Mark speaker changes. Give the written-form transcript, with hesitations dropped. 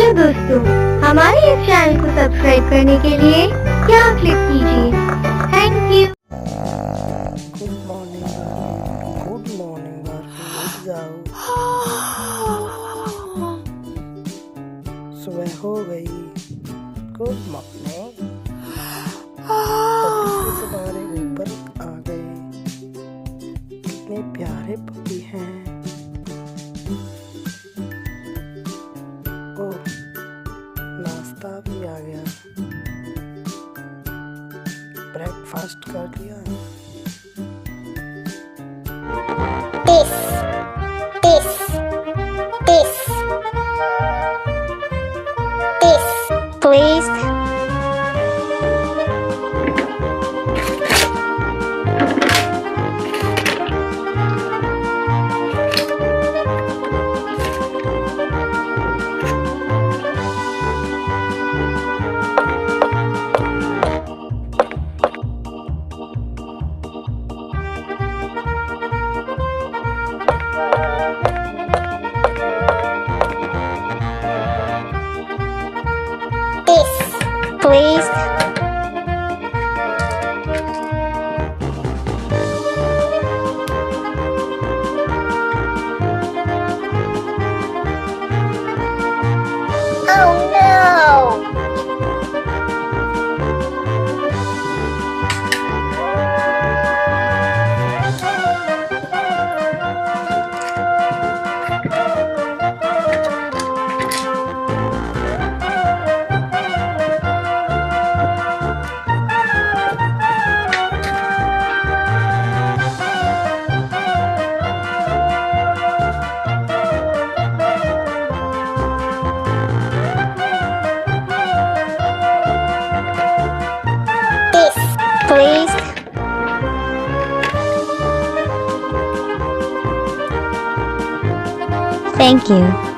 Speaker 1: Hello दोस्तों, हमारे इस चैनल को सब्सक्राइब करने के लिए यहाँ क्लिक कीजिए। Thank you.
Speaker 2: गुड मॉर्निंग उठ जाओ। सुबह हो गई। Good morning. पपी से तुम्हारे ऊपर आ गए। कितने प्यारे पपी हैं। ओह, नाश्ता भी आ गया। ब्रेकफास्ट कर लिया।
Speaker 3: Please. Please. Oh no! Please. Thank you.